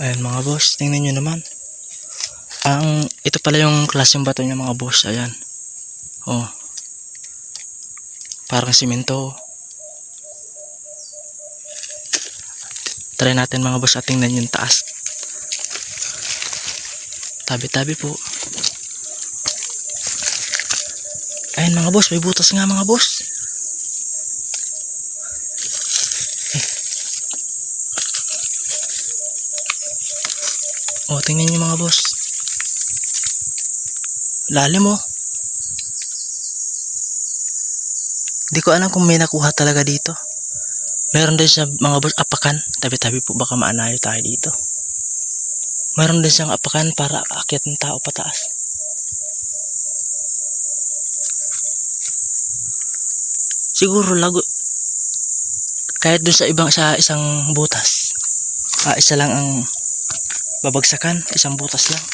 Ayan mga boss, tingnan nyo naman. Ito pala yung klaseng bato niya mga boss. Ayan. Oh, parang simento. Try natin mga boss at tingnan yung taas. Tabi-tabi po. Ayan mga boss, may butas nga mga boss. Oh, tingnan nyo mga boss. Lalim oh. Di ko alam kung may nakuha talaga dito. Meron din siya mga boss apakan. Tabi-tabi po, baka maanayo tayo dito. Meron din siyang apakan para aakyat ng tao pataas. Siguro lago. Kahit dun sa isang butas. Isa lang ang babagsakan. Isang butas lang.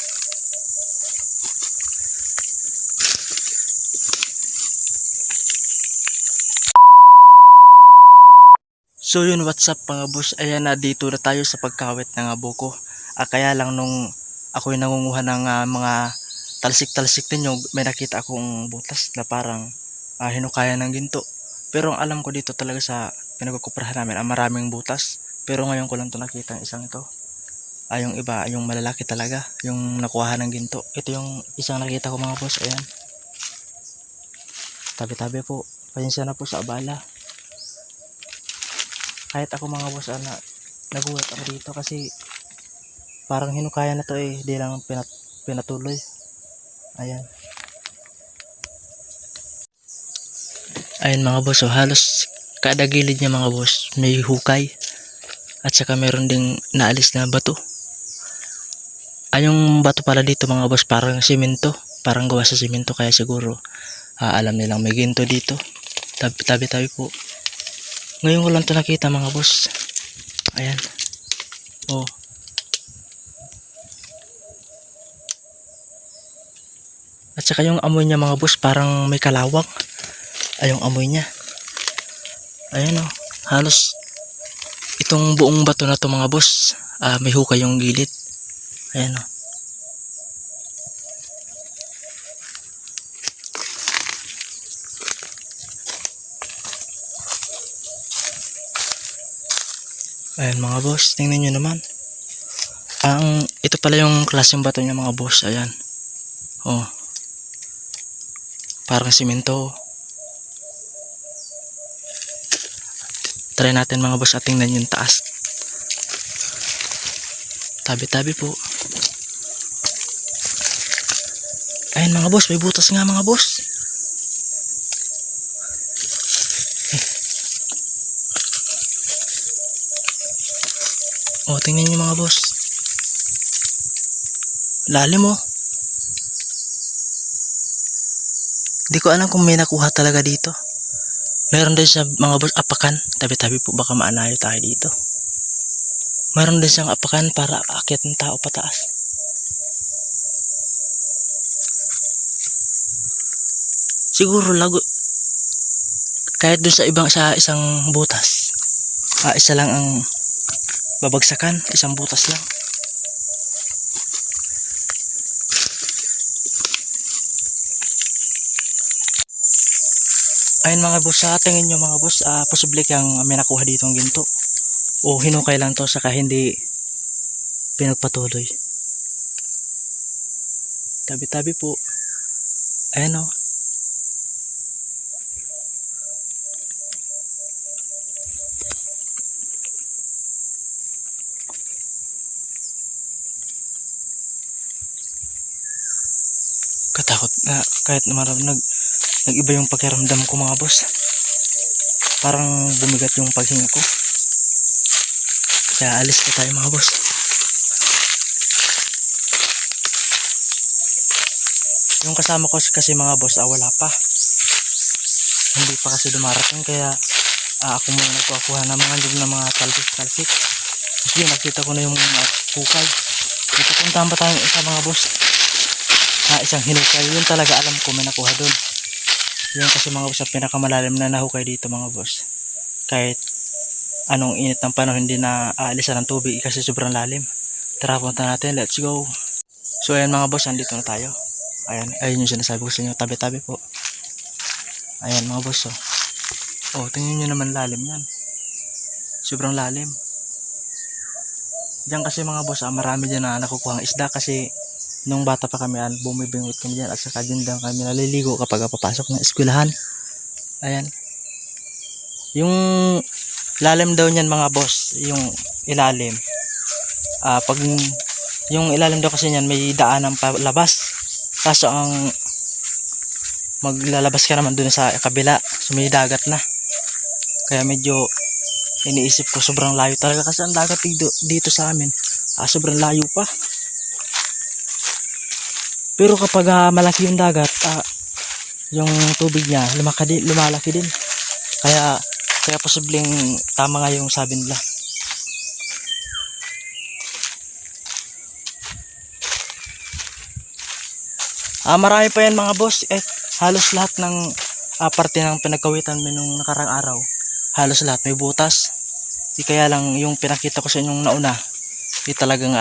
So yun, what's up mga boss, ayan na, dito na tayo sa pagkawit ng buko. Kaya lang nung ako'y nangunguha ng mga talsik-talsik ninyo, may nakita akong butas na parang hinukaya ng ginto. Pero ang alam ko dito talaga sa pinagkukuprahan namin, maraming butas. Pero ngayon ko lang to nakita, isang ito. Yung iba, yung malalaki talaga, yung nakuha ng ginto. Ito yung isang nakita ko mga boss, ayan. Tabi-tabi po, pasensya na po sa abala. Kahit ako mga boss, nagulat ako dito kasi parang hinukaya na to di lang pinatuloy. Ayan. Ayan mga boss, halos kada gilid niya mga boss may hukay. At saka meron ding naalis na bato. Yung bato pala dito mga boss parang simento. Parang gawa sa simento, kaya siguro alam nilang may ginto dito. Tabi-tabi po. Ngayon ko lang ito nakita mga boss. Ayan. Oh. At saka yung amoy niya mga boss parang may kalawang. Yung amoy niya. Ayan oh. Halos itong buong bato na to mga boss. May hukay yung gilid. Ayan oh. Ayan mga boss, tingnan nyo naman. Ito pala yung klaseng bato niya mga boss. Ayan. Oh. Parang simento. Try natin mga boss at tingnan yung taas. Tabi-tabi po. Ayan mga boss, may butas nga mga boss. Oh, tingnan nyo mga boss. Lalim oh. Di ko alam kung may nakuha talaga dito. Meron din siya mga boss apakan. Tabi-tabi po, baka maanayo tayo dito. Meron din siyang apakan para aakyat ng tao pataas. Siguro lago. Kahit dun sa isang butas. Isa lang ang babagsakan. Isang butas lang. Ayun mga boss, sa tingin nyo mga boss, posible kang may nakuha ditong ginto. O hinukay lang to saka hindi pinagpatuloy. Tabi-tabi po. Ayan o. Katakot na kahit nag-iba yung pakiramdam ko mga boss. Parang bumigat yung paghinga ko. Kaya alis na tayo mga boss. Yung kasama ko kasi mga boss wala pa. Hindi pa kasi dumarating, kaya ako muna nagkukuha ng mga nyug na mga talsik-talsik. Tapos yun, nakita ko na yung mga hukay. Pupuntahan pa tayo isa mga boss. Isang hinukay. Yun talaga alam ko may nakuha dun. Yun kasi mga boss, pinakamalalim na nahukay dito mga boss. Kahit anong init ng panahon, hindi na aalisan ng tubig kasi sobrang lalim. Tara, punta natin. Let's go. So ayan mga boss, andito na tayo. Ayun yung sinasabi ko sa inyo. Tabi-tabi po. Ayan mga boss. Oh, tingnan nyo naman lalim yan. Sobrang lalim. Diyan kasi mga boss, marami dyan na nakukuha ng isda kasi nung bata pa kami, bumibingot kami dyan at saka dyan lang kami naliligo kapag papasok ng eskwelahan. Ayan. Yung lalim daw niyan mga boss, yung ilalim. Pag yung ilalim daw kasi niyan may daanan palabas. Kaso ang maglalabas ka naman dun sa kabila, so may dagat na. Kaya medyo iniisip ko sobrang layo talaga kasi ang dagat dito sa amin. Sobrang layo pa. Pero kapag malaki yung dagat, yung tubig niya lumalaki din. Kaya posibleng tama nga yung sabi nila. Marami pa yan mga boss. Halos lahat ng parte ng pinagkawitan mo nung nakarang araw, halos lahat may butas. Kaya lang yung pinakita ko sa inyong nauna, talagang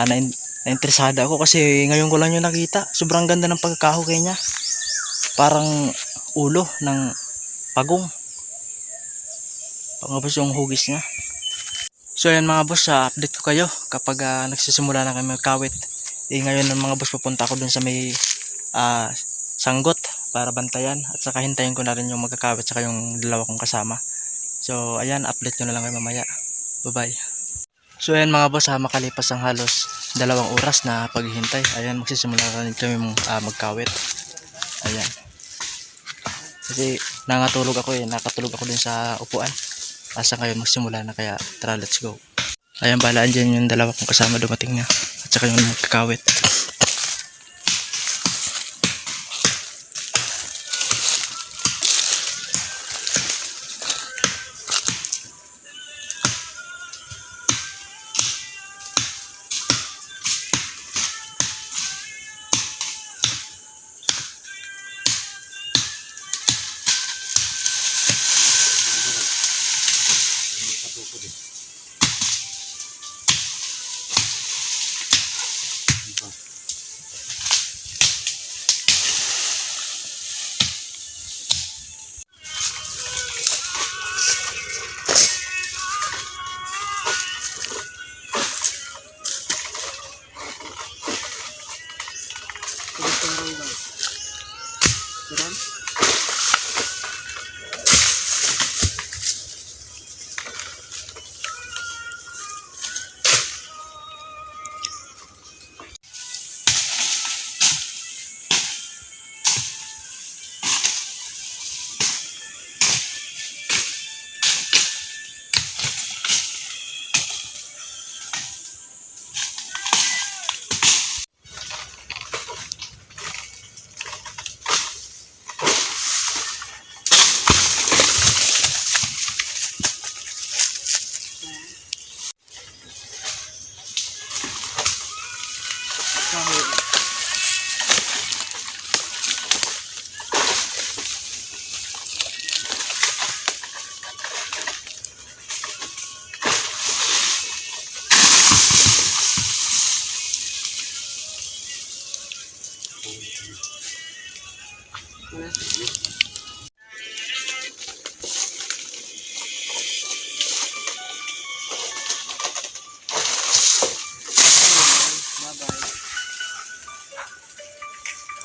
nainteresada ako kasi ngayon ko lang yung nakita. Sobrang ganda ng pagkakahukay niya. Parang ulo ng pagong. Pangabos yung hugis niya. So ayan mga boss, update ko kayo kapag nagsisimula na kayo magkawit. Ngayon ng mga boss, pupunta ako dun sa may sanggot para bantayan at saka hintayin ko na rin yung magkakawit saka yung dalawa kong kasama. So ayan, update ko na lang kayo mamaya. Bye bye. So ayan mga boss, makalipas ang halos 2 oras na paghihintay, ayan magsisimula na rin kami magkawit. Ayan, kasi nakatulog ako din sa upuan. Asa ngayon magsimula na, kaya tara, let's go. Ayan, balaan dyan yung dalawa kong kasama dumating na at saka yung magkakawit.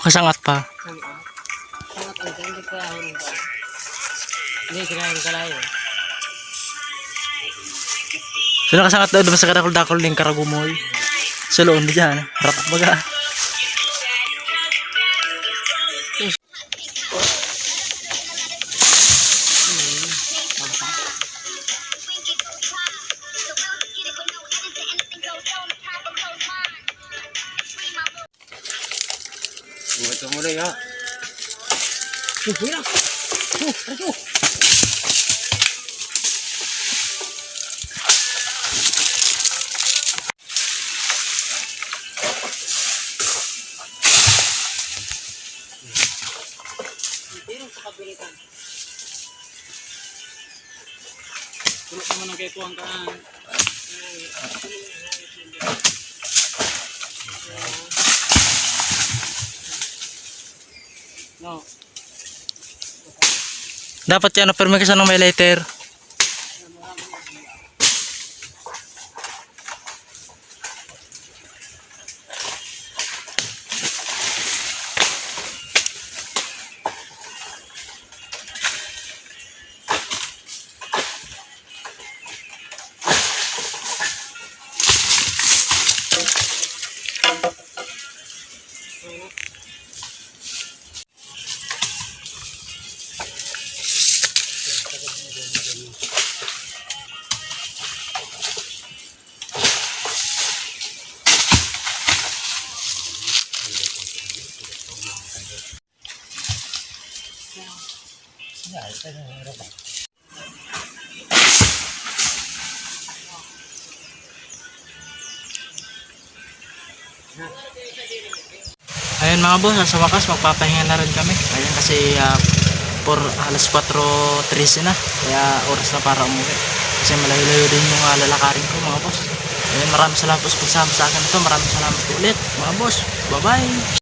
Kasangat pa. Sangat ang hindi pa ahon pa. Hindi kinain ka layo. So nakasangat daw sa kadakol-dakol ng karagumoy. Sa loon diyan, harap baga. Ito mo rin ha. Kuya. Ayo. Tulog naman ang kay kuwang kaan. No. Dapat yan, permi ka ng may lighter. Ayun mga boss, sa wakas magpapahinga na rin kami. Ayun kasi alas 4:13 na. Kaya oras na para umuwi. Kasi malayo-layo din yung lalakarin ko mga boss. Ayun, maraming salamat po sa pagsama sa akin ito. Maraming salamat ulit mga boss. Bye bye.